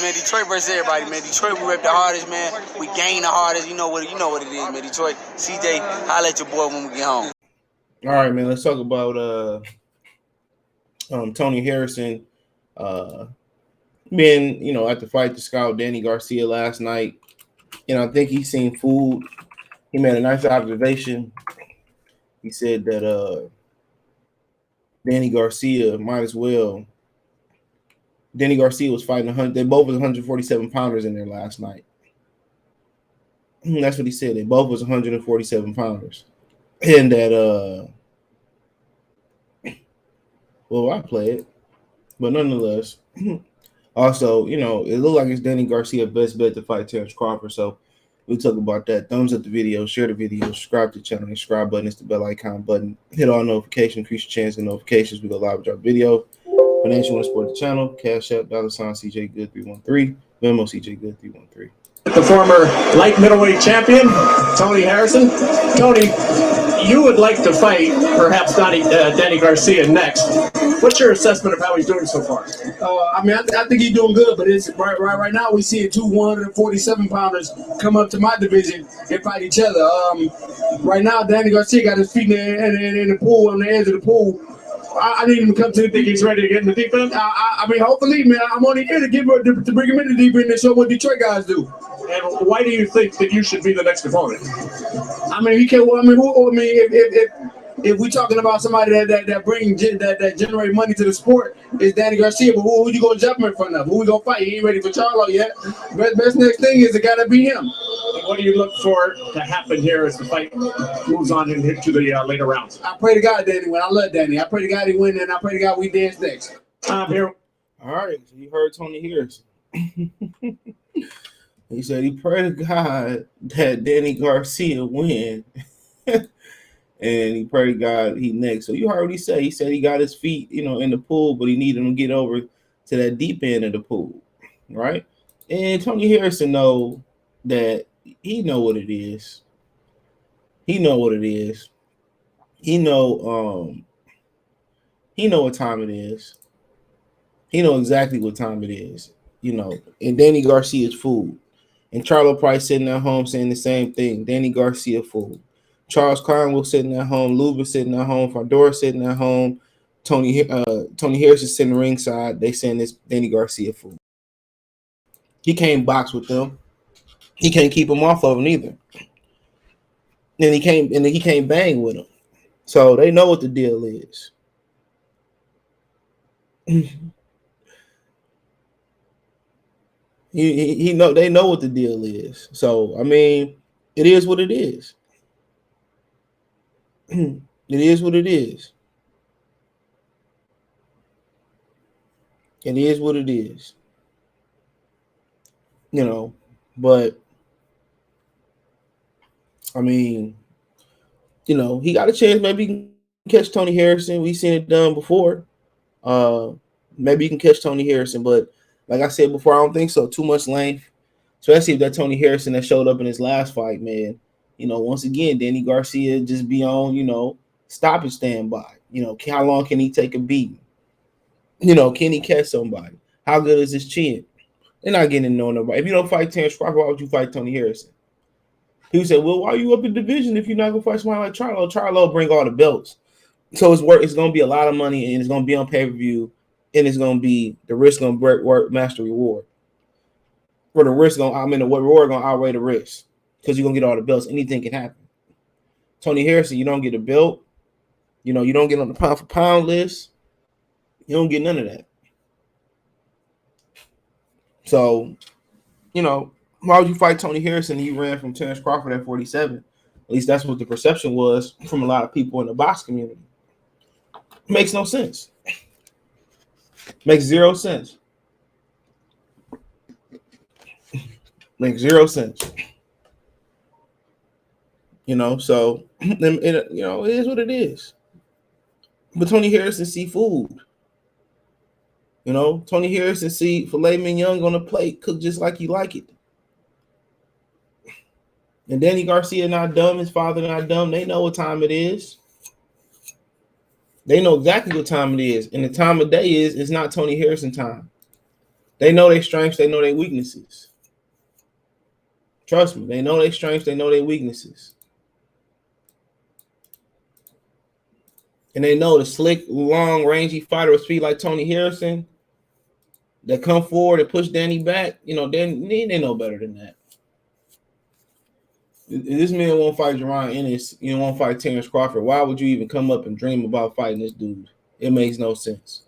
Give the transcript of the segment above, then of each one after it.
hardest, man. Detroit versus everybody, man. Detroit, we rep the hardest, man. We gain the hardest. You know what it is, man. Detroit, CJ, holla at your boy when we get home. All right, man. Let's talk about Tony Harrison being, at the fight to scout Danny Garcia last night. I think he's seen food. He made a nice observation. He said that Danny Garcia might as well. Danny Garcia was fighting 100. They both was 147 pounders in there last night. That's what he said. They both was 147 pounders, and that well, I play it, but nonetheless, also, it looked like it's Danny Garcia's best bet to fight Terence Crawford. So we'll talk about that. Thumbs up the video, share the video, subscribe to the channel. The subscribe button is the bell icon button. Hit all notifications, increase your chance of notifications. We go live with our video. Financial want to support the channel. Cash App, $ CJ Good 313. Venmo CJ Good 313. The former light middleweight champion, Tony Harrison. Tony, you would like to fight perhaps Danny Garcia next. What's your assessment of how he's doing so far? I think he's doing good, but it's right now we see 2 147 pounders come up to my division and fight each other. Right now, Danny Garcia got his feet in the pool, on the edge of the pool. I need him to come to. Think he's ready to get in the deep end? Hopefully, man. I'm only here to bring him in the deep end and show what Detroit guys do. And why do you think that you should be the next opponent? He can't. If we're talking about somebody that generate money to the sport, it's Danny Garcia. But who you gonna jump in front of? Who we gonna fight? He ain't ready for Charlo yet. Best next thing is it gotta be him. And what do you look for to happen here as the fight moves on into the later rounds? I pray to God Danny win. I love Danny. I pray to God he win, and I pray to God we dance next. Here. All right, so you heard Tony Harrison. He said he prayed to God that Danny Garcia win. And he prayed to God he next. So you heard what he said. He said he got his feet, in the pool, but he needed him to get over to that deep end of the pool, right? And Tony Harrison know that he know what it is. He know what it is. He know what time it is. He know exactly what time it is, And Danny Garcia's fool. And Charlo Price sitting at home saying the same thing. Danny Garcia fool. Charles Conwell sitting at home, Luba sitting at home, Fandora sitting at home, Tony Harrison sitting ringside. They saying this Danny Garcia fool. He can't box with them. He can't keep them off of them either. And he can't bang with them. So they know what the deal is. They know what the deal is. So it is what it is. It is what it is. It is what it is. But he got a chance. Maybe he can catch Tony Harrison. We've seen it done before. Maybe you can catch Tony Harrison, but like I said before, I don't think so. Too much length, especially if that Tony Harrison that showed up in his last fight, man. Once again, Danny Garcia just be on, stop and stand by. How long can he take a beating? Can he catch somebody? How good is his chin? They're not getting to know nobody. If you don't fight Terence Crawford, why would you fight Tony Harrison? People say, well, why are you up in division if you're not going to fight somebody like Charlo? Charlo bring all the belts. So it's going to be a lot of money, and it's going to be on pay-per-view, and it's going to be the risk going to match the reward. Or the risk the reward going to outweigh the risk. Because you're going to get all the belts. Anything can happen. Tony Harrison, you don't get a belt. You don't get on the pound-for-pound list. You don't get none of that. So, why would you fight Tony Harrison and you ran from Terence Crawford at 47? At least that's what the perception was from a lot of people in the box community. Makes no sense. Makes zero sense. Makes zero sense. So it is what it is. But Tony Harrison see food. Tony Harrison see filet mignon on a plate, cooked just like you like it. And Danny Garcia not dumb, his father not dumb. They know what time it is. They know exactly what time it is. And the time of day is not Tony Harrison time. They know their strengths. They know their weaknesses. Trust me. They know their strengths. They know their weaknesses. And they know the slick, long, rangy fighter with speed like Tony Harrison that come forward and push Danny back. You know, they know better than that. If this man won't fight Jerron Ennis, you won't fight Terence Crawford, why would you even come up and dream about fighting this dude? It makes no sense.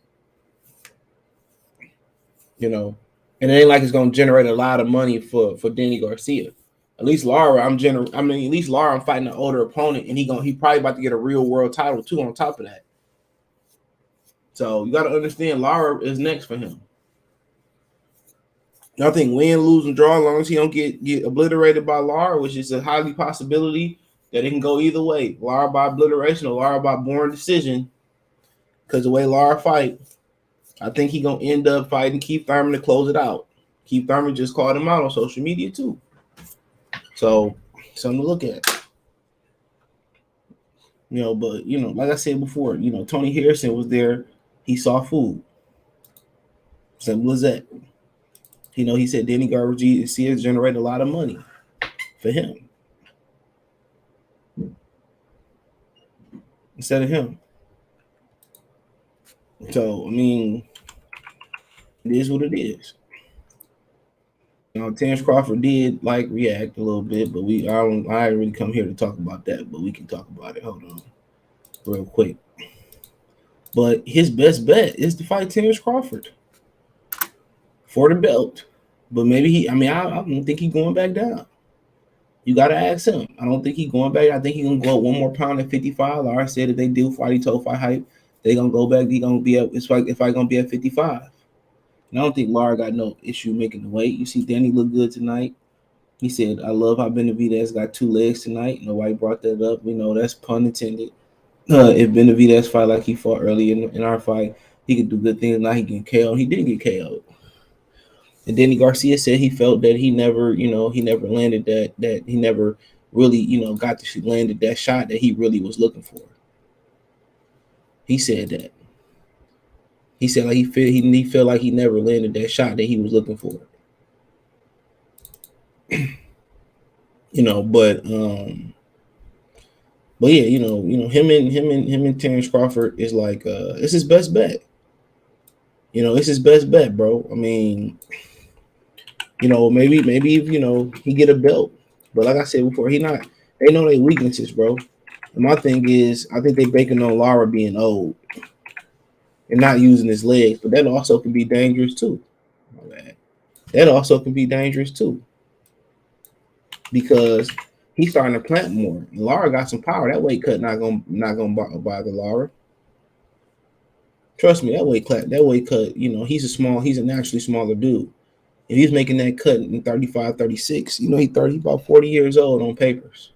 You know, and it ain't like it's gonna generate a lot of money for Danny Garcia. At least Lara, at least Lara, I'm fighting an older opponent, and he probably about to get a real world title too on top of that. So you got to understand, Lara is next for him. I think win, lose, and draw, as long as he don't get obliterated by Lara, which is a highly possibility that it can go either way. Lara by obliteration or Lara by boring decision. Because the way Lara fight, I think he gonna end up fighting Keith Thurman to close it out. Keith Thurman just called him out on social media too. So something to look at. You know, but you know, like I said before, you know, Tony Harrison was there. He saw food. Simple as that. You know, he said Danny Garcia generated a lot of money for him instead of him. So I mean, it is what it is. You know, Terence Crawford did like react a little bit, but I didn't really come here to talk about that, but we can talk about it. Hold on, real quick. But his best bet is to fight Terence Crawford for the belt. But maybe I don't think he's going back down. You got to ask him. I don't think he's going back. I think he's going to go up 1 more pound at 55. Lara said if they do fight, he told Fight Hype, they're going to go back. He's going to be at, it's like if I going to be at 55. And I don't think Lara got no issue making the weight. You see Danny look good tonight. He said, I love how Benavidez got 2 legs tonight. Nobody brought that up. We know that's pun intended. If Benavidez fight like he fought early in our fight, he could do good things. Now he get KO'd. He didn't get KO'd. And Danny Garcia said he felt that he never landed that he never really, landed that shot that he really was looking for. He said that. He said like he felt like he never landed that shot that he was looking for. But yeah, him and Terence Crawford is like it's his best bet. It's his best bet, bro. I mean, maybe if he get a belt. But like I said before, they know their weaknesses, bro. And my thing is, I think they're banking on Lara being old and not using his legs. But that also can be dangerous too. That also can be dangerous too. Because he's starting to plant more. And Lara got some power. That weight cut not gonna bother Lara. Trust me, that weight cut, he's a naturally smaller dude. If he's making that cut in 35, 36, he's about 40 years old on papers.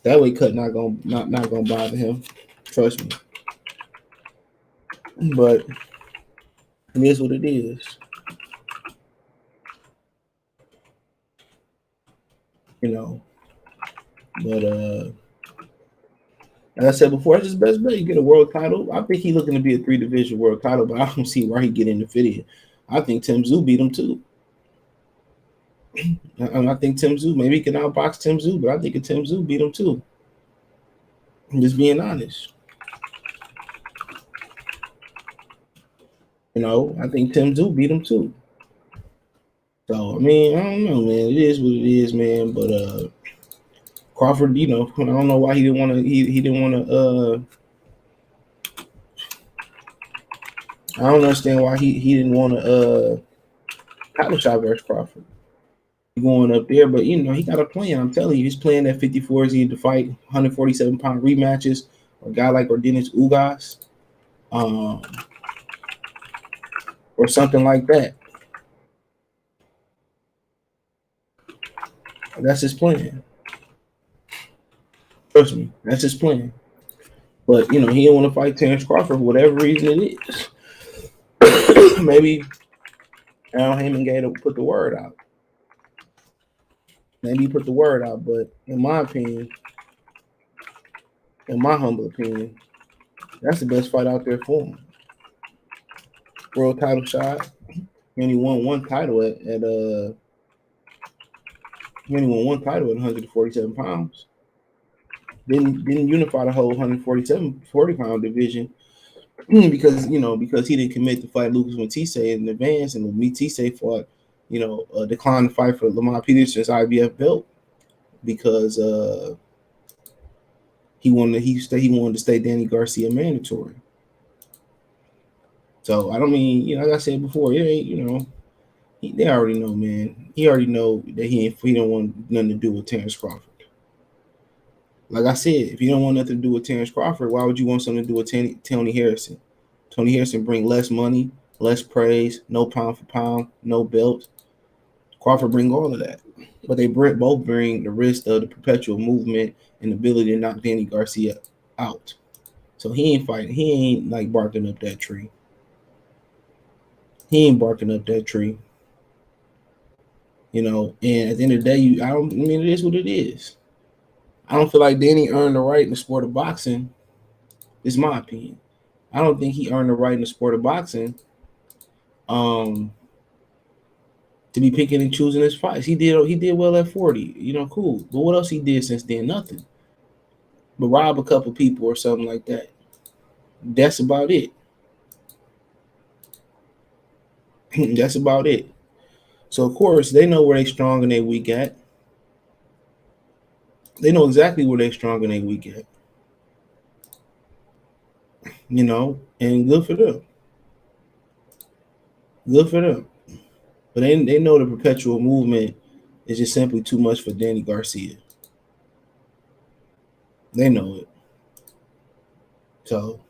That weight cut not gonna bother him. Trust me. But it is what it is. But as I said before, it's his best bet. You get a world title. I think he's looking to be a 3-division world title, but I don't see why he get in the video. I think Tim Tszyu beat him too. I think Tim Tszyu, maybe he can outbox Tim Tszyu, but I think Tim Tszyu beat him too. I'm just being honest. I think Tim Tszyu beat him too. So I mean, I don't know, man. It is what it is, man. But Crawford, I don't know why he didn't want to. He didn't want to. I don't understand why he didn't want to title shot versus Crawford. He going up there, but he got a plan. I'm telling you, he's playing at 54. He's either to fight 147-pound rematches or a guy like Ordinas Ugas, or something like that. That's his plan. Trust me, that's his plan. But he didn't want to fight Terence Crawford for whatever reason it is. Maybe Al Heyman gave to put the word out. Maybe he put the word out, but in my opinion, in my humble opinion, that's the best fight out there for him. World title shot. He only won one title at he only won one title at 147 pounds. Didn't unify the whole 40 pound division because he didn't commit to fight Lucas Matisse in advance, and Matisse fought, declined to fight for Lamar Peterson's IBF belt because he wanted to stay Danny Garcia mandatory. So I don't mean, like I said before, it ain't, they already know, man. He already know that he don't want nothing to do with Terence Crawford. Like I said, if you don't want nothing to do with Terence Crawford, why would you want something to do with Tony Harrison? Tony Harrison bring less money, less praise, no pound for pound, no belt. Crawford bring all of that. But they both bring the risk of the perpetual movement and the ability to knock Danny Garcia out. So he ain't fighting. He ain't like barking up that tree. He ain't barking up that tree. And at the end of the day, it is what it is. I don't feel like Danny earned the right in the sport of boxing. This is my opinion. I don't think he earned the right in the sport of boxing to be picking and choosing his fights. He did well at 40, cool. But what else he did since then? Nothing. But rob a couple people or something like that. That's about it. That's about it. So, of course, they know where they strong and they weak at. They know exactly where they strong and they weak at. And good for them. Good for them. But they know the perpetual movement is just simply too much for Danny Garcia. They know it. So,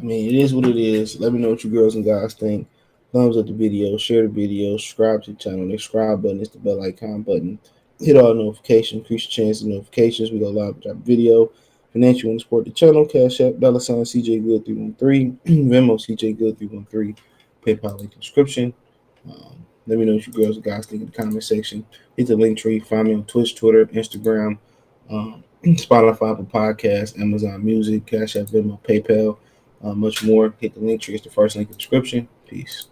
it is what it is. Let me know what you girls and guys think. Thumbs up the video, share the video, subscribe to the channel. The subscribe button is the bell icon button. Hit all notifications, increase your chance of notifications. We go live drop video. Financial and support the channel. Cash App, $ CJ Good 313, Venmo CJ Good 313, PayPal link in the description. Let me know what you girls and guys think in the comment section. Hit the link tree. Find me on Twitch, Twitter, Instagram, Spotify, Apple Podcasts, Amazon Music, Cash App, Venmo, PayPal, much more. Hit the link tree. It's the first link in the description. Peace.